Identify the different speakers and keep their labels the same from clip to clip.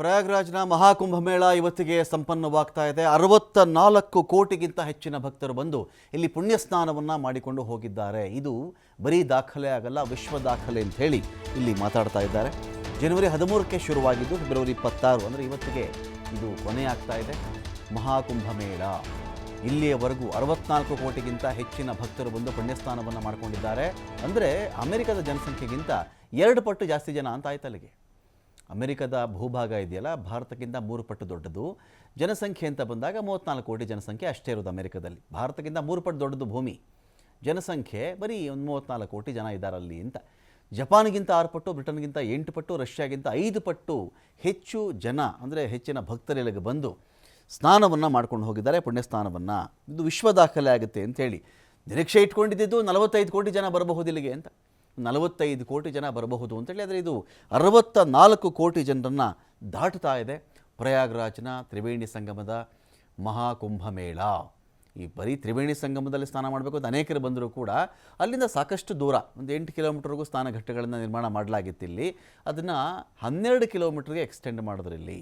Speaker 1: ಪ್ರಯಾಗ್ರಾಜ್ನ ಮಹಾಕುಂಭಮೇಳ ಇವತ್ತಿಗೆ ಸಂಪನ್ನವಾಗ್ತಾ ಇದೆ. 64 ಕೋಟಿಗಿಂತ ಹೆಚ್ಚಿನ ಭಕ್ತರು ಬಂದು ಇಲ್ಲಿ ಪುಣ್ಯ ಸ್ನಾನವನ್ನು ಮಾಡಿಕೊಂಡು ಹೋಗಿದ್ದಾರೆ. ಇದು ಬರೀ ದಾಖಲೆ ಆಗಲ್ಲ, ವಿಶ್ವ ದಾಖಲೆ ಅಂತ ಹೇಳಿ ಇಲ್ಲಿ ಮಾತಾಡ್ತಾ ಇದ್ದಾರೆ. ಜನವರಿ 13ಕ್ಕೆ ಶುರುವಾಗಿದ್ದು ಫೆಬ್ರವರಿ 26 ಅಂದರೆ ಇವತ್ತಿಗೆ ಇದು ಕೊನೆಯಾಗ್ತಾ ಇದೆ. ಮಹಾಕುಂಭಮೇಳ ಇಲ್ಲಿಯವರೆಗೂ 64 ಕೋಟಿಗಿಂತ ಹೆಚ್ಚಿನ ಭಕ್ತರು ಬಂದು ಪುಣ್ಯಸ್ನಾನವನ್ನು ಮಾಡಿಕೊಂಡಿದ್ದಾರೆ. ಅಂದರೆ ಅಮೆರಿಕದ ಜನಸಂಖ್ಯೆಗಿಂತ 2 ಪಟ್ಟು ಜಾಸ್ತಿ ಜನ ಅಂತ ಆಯ್ತು ಅಲ್ಲಿಗೆ. ಅಮೆರಿಕದ ಭೂಭಾಗ ಇದೆಯಲ್ಲ, ಭಾರತಕ್ಕಿಂತ 3 ಪಟ್ಟು ದೊಡ್ಡದು. ಜನಸಂಖ್ಯೆ ಅಂತ ಬಂದಾಗ 34 ಕೋಟಿ ಜನಸಂಖ್ಯೆ ಅಷ್ಟೇ ಇರೋದು ಅಮೆರಿಕದಲ್ಲಿ. ಭಾರತಕ್ಕಿಂತ 3 ಪಟ್ಟು ದೊಡ್ಡದು ಭೂಮಿ. ಜನಸಂಖ್ಯೆ ಬರೀ ಒಂದು 34 ಕೋಟಿ ಜನ ಇದ್ದಾರಲ್ಲಿ ಅಂತ. ಜಪಾನ್ಗಿಂತ 6 ಪಟ್ಟು, ಬ್ರಿಟನ್ಗಿಂತ 8 ಪಟ್ಟು, ರಷ್ಯಾಗಿಂತ 5 ಪಟ್ಟು ಹೆಚ್ಚು ಜನ ಅಂದರೆ ಹೆಚ್ಚಿನ ಭಕ್ತರಿಲ್ಲಿಗೆ ಬಂದು ಸ್ನಾನವನ್ನು ಮಾಡ್ಕೊಂಡು ಹೋಗಿದ್ದಾರೆ, ಪುಣ್ಯ ಸ್ನಾನವನ್ನು. ಇದು ವಿಶ್ವ ದಾಖಲೆ ಆಗುತ್ತೆ ಅಂಥೇಳಿ ನಿರೀಕ್ಷೆ ಇಟ್ಕೊಂಡಿದ್ದು 45 ಕೋಟಿ ಜನ ಬರಬಹುದು ಇಲ್ಲಿಗೆ ಅಂತ. 45 ಕೋಟಿ ಜನ ಬರಬಹುದು ಅಂತೇಳಿ. ಆದರೆ ಇದು 64 ಕೋಟಿ ಜನರನ್ನು ದಾಟುತ್ತಾ ಇದೆ. ಪ್ರಯಾಗ್ರಾಜ್ನ ತ್ರಿವೇಣಿ ಸಂಗಮದ ಮಹಾಕುಂಭಮೇಳ. ಈ ಬರೀ ತ್ರಿವೇಣಿ ಸಂಗಮದಲ್ಲಿ ಸ್ನಾನ ಮಾಡಬೇಕು ಅಂತ ಅನೇಕರು ಬಂದರೂ ಕೂಡ ಅಲ್ಲಿಂದ ಸಾಕಷ್ಟು ದೂರ, ಒಂದು 8 ಕಿಲೋಮೀಟರ್ಗೂ ಸ್ನಾನ ಘಟ್ಟಗಳನ್ನು ನಿರ್ಮಾಣ ಮಾಡಲಾಗಿತ್ತು. ಇಲ್ಲಿ ಅದನ್ನು 12 ಕಿಲೋಮೀಟರ್ಗೆ ಎಕ್ಸ್ಟೆಂಡ್ ಮಾಡಿದ್ರು. ಇಲ್ಲಿ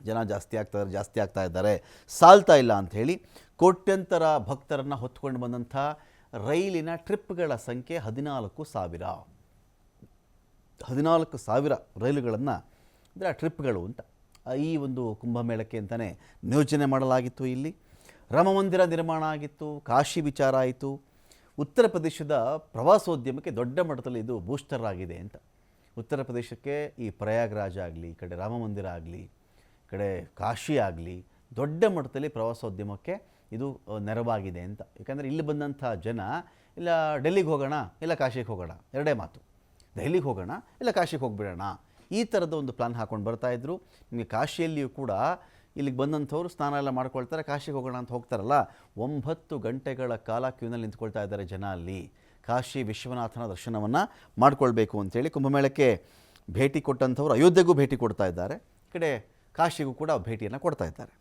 Speaker 1: ಜನ ಜಾಸ್ತಿ ಆಗ್ತಾ ಇದ್ದಾರೆ, ಸಾಲ್ತಾ ಇಲ್ಲ ಅಂಥೇಳಿ ಕೋಟ್ಯಂತರ ಭಕ್ತರನ್ನು ಹೊತ್ಕೊಂಡು ಬಂದಂಥ ರೈಲಿನ ಟ್ರಿಪ್ಗಳ ಸಂಖ್ಯೆ 14,000 ರೈಲುಗಳನ್ನು ಅಂದರೆ ಆ ಟ್ರಿಪ್ಗಳು ಅಂತ ಈ ಒಂದು ಕುಂಭಮೇಳಕ್ಕೆ ಅಂತಲೇ ನಿಯೋಜನೆ ಮಾಡಲಾಗಿತ್ತು. ಇಲ್ಲಿ ರಾಮಮಂದಿರ ನಿರ್ಮಾಣ ಆಗಿತ್ತು, ಕಾಶಿ ವಿಚಾರ ಆಯಿತು. ಉತ್ತರ ಪ್ರದೇಶದ ಪ್ರವಾಸೋದ್ಯಮಕ್ಕೆ ದೊಡ್ಡ ಮಟ್ಟದಲ್ಲಿ ಇದು ಬೂಸ್ಟರ್ ಆಗಿದೆ ಅಂತ. ಉತ್ತರ ಪ್ರದೇಶಕ್ಕೆ ಈ ಪ್ರಯಾಗ್ರಾಜ್ ಆಗಲಿ, ಈ ಕಡೆ ರಾಮಮಂದಿರ ಆಗಲಿ, ಈ ಕಡೆ ಕಾಶಿ ಆಗಲಿ, ದೊಡ್ಡ ಮಟ್ಟದಲ್ಲಿ ಪ್ರವಾಸೋದ್ಯಮಕ್ಕೆ ಇದು ನೆರವಾಗಿದೆ ಅಂತ. ಯಾಕಂದರೆ ಇಲ್ಲಿ ಬಂದಂಥ ಜನ ಇಲ್ಲ ಡೆಲ್ಲಿಗೆ ಹೋಗೋಣ ಇಲ್ಲ ಕಾಶಿಗೆ ಹೋಗೋಣ, ಎರಡೇ ಮಾತು. ದೆಹಲಿಗೆ ಹೋಗೋಣ ಇಲ್ಲ ಕಾಶಿಗೆ ಹೋಗಿಬಿಡೋಣ, ಈ ಥರದ ಒಂದು ಪ್ಲ್ಯಾನ್ ಹಾಕ್ಕೊಂಡು ಬರ್ತಾಯಿದ್ರು. ನಿಮಗೆ ಕಾಶಿಯಲ್ಲಿಯೂ ಕೂಡ ಇಲ್ಲಿಗೆ ಬಂದಂಥವ್ರು ಸ್ನಾನ ಎಲ್ಲ ಮಾಡ್ಕೊಳ್ತಾರೆ, ಕಾಶಿಗೆ ಹೋಗೋಣ ಅಂತ ಹೋಗ್ತಾರಲ್ಲ, 9 ಗಂಟೆಗಳ ಕಾಲ ಕ್ಯೂನಲ್ಲಿ ನಿಂತ್ಕೊಳ್ತಾ ಇದ್ದಾರೆ ಜನ ಅಲ್ಲಿ ಕಾಶಿ ವಿಶ್ವನಾಥನ ದರ್ಶನವನ್ನು ಮಾಡ್ಕೊಳ್ಬೇಕು ಅಂಥೇಳಿ. ಕುಂಭಮೇಳಕ್ಕೆ ಭೇಟಿ ಕೊಟ್ಟಂಥವ್ರು ಅಯೋಧ್ಯೆಗೂ ಭೇಟಿ ಕೊಡ್ತಾ ಇದ್ದಾರೆ, ಈ ಕಡೆ ಕಾಶಿಗೂ ಕೂಡ ಭೇಟಿಯನ್ನು ಕೊಡ್ತಾ ಇದ್ದಾರೆ.